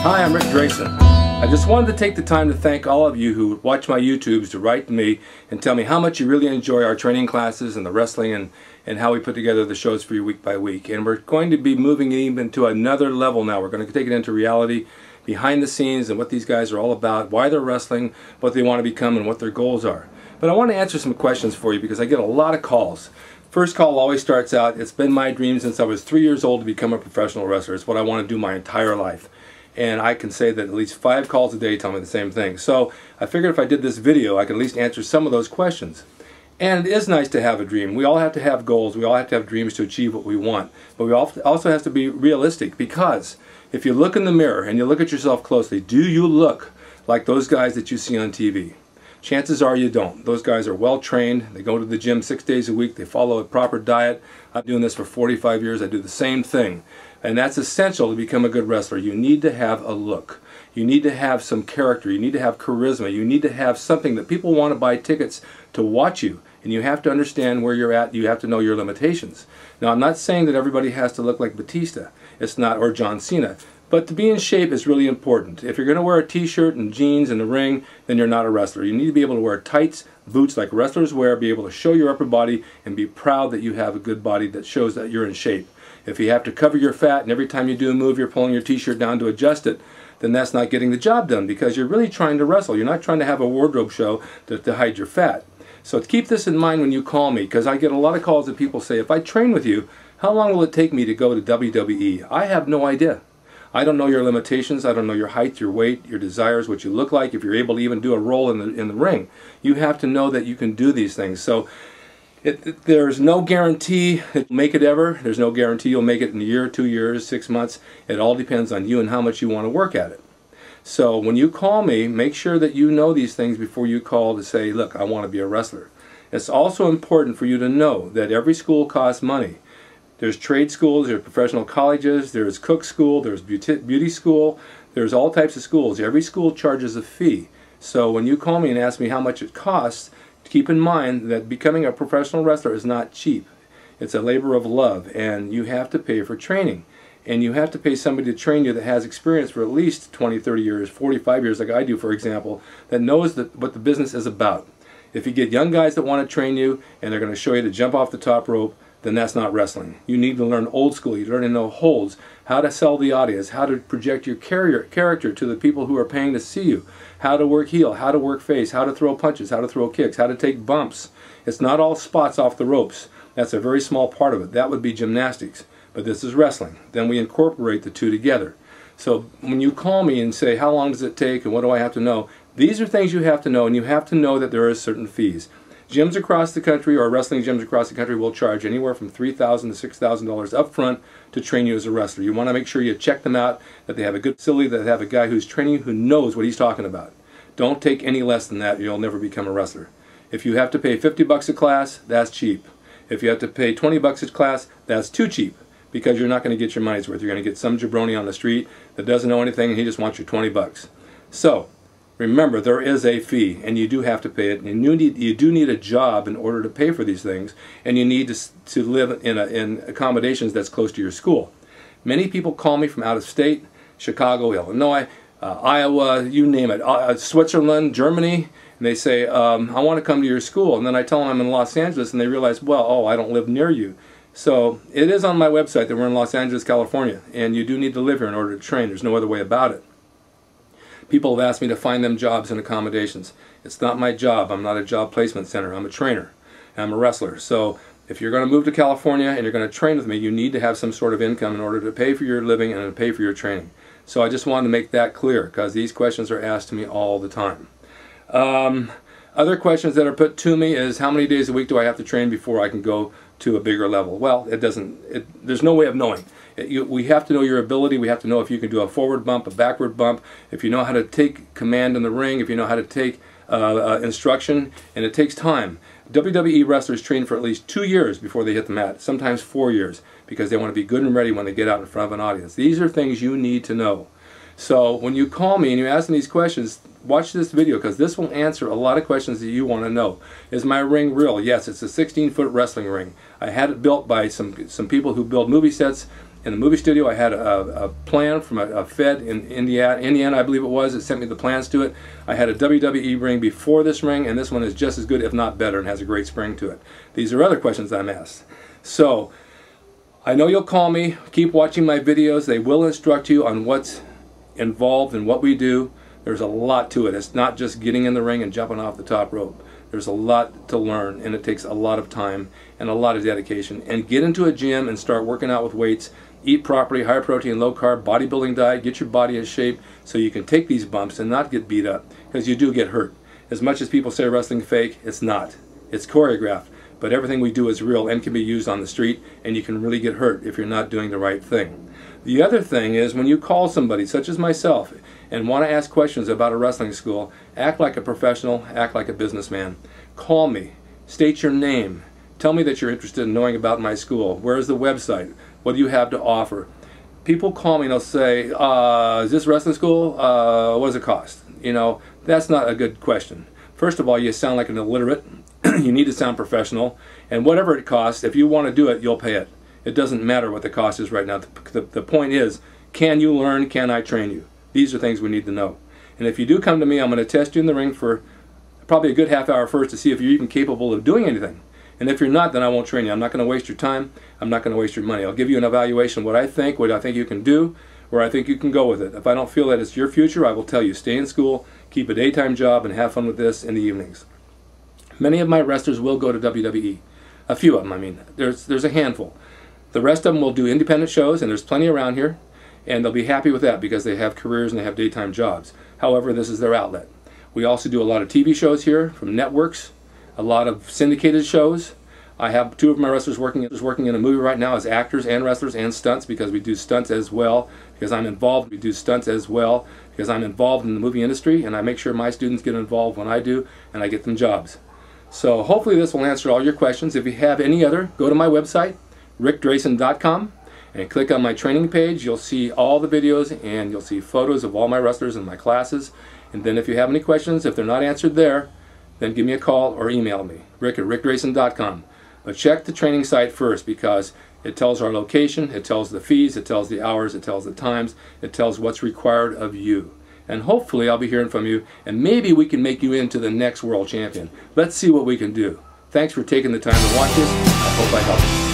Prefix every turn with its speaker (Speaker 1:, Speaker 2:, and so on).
Speaker 1: Hi, I'm Rick Drasin. I just wanted to take the time to thank all of you who watch my YouTubes to write to me and tell me how much you really enjoy our training classes and the wrestling and how we put together the shows for you week by week. And we're going to be moving even to another level now. We're going to take it into reality, behind the scenes, and what these guys are all about, why they're wrestling, what they want to become, and what their goals are. But I want to answer some questions for you because I get a lot of calls. First call always starts out, it's been my dream since I was 3 years old to become a professional wrestler. It's what I want to do my entire life. And I can say that at least 5 calls a day tell me the same thing. So I figured if I did this video, I could at least answer some of those questions. And it is nice to have a dream. We all have to have goals. We all have to have dreams to achieve what we want. But we also have to be realistic, because if you look in the mirror and you look at yourself closely, do you look like those guys that you see on TV? Chances are you don't. Those guys are well trained. They go to the gym 6 days a week. They follow a proper diet. I'm doing this for 45 years. I do the same thing. And that's essential to become a good wrestler. You need to have a look. You need to have some character. You need to have charisma. You need to have something that people want to buy tickets to watch you. And you have to understand where you're at. You have to know your limitations. Now, I'm not saying that everybody has to look like Batista. It's not, or John Cena. But to be in shape is really important. If you're going to wear a t-shirt and jeans in the ring, then you're not a wrestler. You need to be able to wear tights, boots like wrestlers wear, be able to show your upper body, and be proud that you have a good body that shows that you're in shape. If you have to cover your fat and every time you do a move you're pulling your t-shirt down to adjust it, then that's not getting the job done, because you're really trying to wrestle. You're not trying to have a wardrobe show to hide your fat. So keep this in mind when you call me, because I get a lot of calls that people say, if I train with you, how long will it take me to go to WWE? I have no idea. I don't know your limitations. I don't know your height, your weight, your desires, what you look like, if you're able to even do a roll in the ring. You have to know that you can do these things. So there's no guarantee that you'll make it ever. There's no guarantee you'll make it in a year, 2 years, 6 months. It all depends on you and how much you want to work at it. So when you call me, make sure that you know these things before you call to say, look, I want to be a wrestler. It's also important for you to know that every school costs money. There's trade schools, there's professional colleges, there's cook school, there's beauty school, there's all types of schools. Every school charges a fee. So when you call me and ask me how much it costs, keep in mind that becoming a professional wrestler is not cheap. It's a labor of love, and you have to pay for training. And you have to pay somebody to train you that has experience for at least 20, 30 years, 45 years like I do, for example, that knows what the business is about. If you get young guys that want to train you and they're going to show you to jump off the top rope, then that's not wrestling. You need to learn old school. You learn to know holds, how to sell the audience, how to project your character to the people who are paying to see you, how to work heel, how to work face, how to throw punches, how to throw kicks, how to take bumps. It's not all spots off the ropes. That's a very small part of it. That would be gymnastics. But this is wrestling. Then we incorporate the two together. So when you call me and say, how long does it take and what do I have to know? These are things you have to know, and you have to know that there are certain fees. Gyms across the country, or wrestling gyms across the country, will charge anywhere from $3,000 to $6,000 up front to train you as a wrestler. You want to make sure you check them out, that they have a good facility, that they have a guy who's training you who knows what he's talking about. Don't take any less than that, you'll never become a wrestler. If you have to pay 50 bucks a class, that's cheap. If you have to pay 20 bucks a class, that's too cheap, because you're not going to get your money's worth. You're going to get some jabroni on the street that doesn't know anything and he just wants your 20 bucks. So remember, there is a fee, and you do have to pay it. And you do need a job in order to pay for these things, and you need to live in accommodations that's close to your school. Many people call me from out of state, Chicago, Illinois, Iowa, you name it, Switzerland, Germany, and they say, I want to come to your school. And then I tell them I'm in Los Angeles, and they realize, well, oh, I don't live near you. So it is on my website that we're in Los Angeles, California, and you do need to live here in order to train. There's no other way about it. People have asked me to find them jobs and accommodations. It's not my job. I'm not a job placement center. I'm a trainer. I'm a wrestler. So if you're going to move to California and you're going to train with me, you need to have some sort of income in order to pay for your living and to pay for your training. So I just wanted to make that clear, because these questions are asked to me all the time. Other questions that are put to me is, how many days a week do I have to train before I can go to a bigger level? Well, there's no way of knowing. We have to know your ability. We have to know if you can do a forward bump, a backward bump, if you know how to take command in the ring, if you know how to take instruction, and it takes time. WWE wrestlers train for at least 2 years before they hit the mat, sometimes 4 years, because they want to be good and ready when they get out in front of an audience. These are things you need to know. So when you call me and you ask me these questions, watch this video, because this will answer a lot of questions that you want to know. Is my ring real? Yes, it's a 16-foot wrestling ring. I had it built by some people who build movie sets in the movie studio. I had a plan from a Fed in Indiana, I believe it was, that sent me the plans to it. I had a WWE ring before this ring, and this one is just as good, if not better, and has a great spring to it. These are other questions I'm asked. So I know you'll call me. Keep watching my videos. They will instruct you on what's involved in what we do. There's a lot to it. It's not just getting in the ring and jumping off the top rope. There's a lot to learn, and it takes a lot of time and a lot of dedication. And get into a gym and start working out with weights. Eat properly, high protein, low carb, bodybuilding diet. Get your body in shape so you can take these bumps and not get beat up, because you do get hurt. As much as people say wrestling fake, it's not. It's choreographed. But everything we do is real and can be used on the street, and you can really get hurt if you're not doing the right thing. The other thing is, when you call somebody, such as myself, and want to ask questions about a wrestling school, act like a professional, act like a businessman. Call me. State your name. Tell me that you're interested in knowing about my school. Where is the website? What do you have to offer? People call me and they'll say, is this wrestling school? What does it cost? You know, that's not a good question. First of all, you sound like an illiterate. You need to sound professional. And whatever it costs, if you want to do it, you'll pay it. It doesn't matter what the cost is right now. The point is, can you learn? Can I train you? These are things we need to know. And if you do come to me, I'm going to test you in the ring for probably a good half hour first to see if you're even capable of doing anything. And if you're not, then I won't train you. I'm not going to waste your time. I'm not going to waste your money. I'll give you an evaluation of what I think you can do, where I think you can go with it. If I don't feel that it's your future, I will tell you, stay in school, keep a daytime job, and have fun with this in the evenings. Many of my wrestlers will go to WWE. A few of them, I mean. There's a handful. The rest of them will do independent shows, and there's plenty around here, and they'll be happy with that because they have careers and they have daytime jobs. However, this is their outlet. We also do a lot of TV shows here from networks, a lot of syndicated shows. I have two of my wrestlers working in a movie right now as actors and wrestlers and stunts, because we do stunts as well, because I'm involved. We do stunts as well because I'm involved in the movie industry, and I make sure my students get involved when I do, and I get them jobs. So hopefully this will answer all your questions. If you have any other, go to my website, rickdrasin.com, and click on my training page. You'll see all the videos, and you'll see photos of all my wrestlers and my classes. And then if you have any questions, if they're not answered there, then give me a call or email me, rick@rickdrasin.com. But check the training site first, because it tells our location, it tells the fees, it tells the hours, it tells the times, it tells what's required of you. And hopefully I'll be hearing from you, and maybe we can make you into the next world champion. Let's see what we can do. Thanks for taking the time to watch this. I hope I helped you.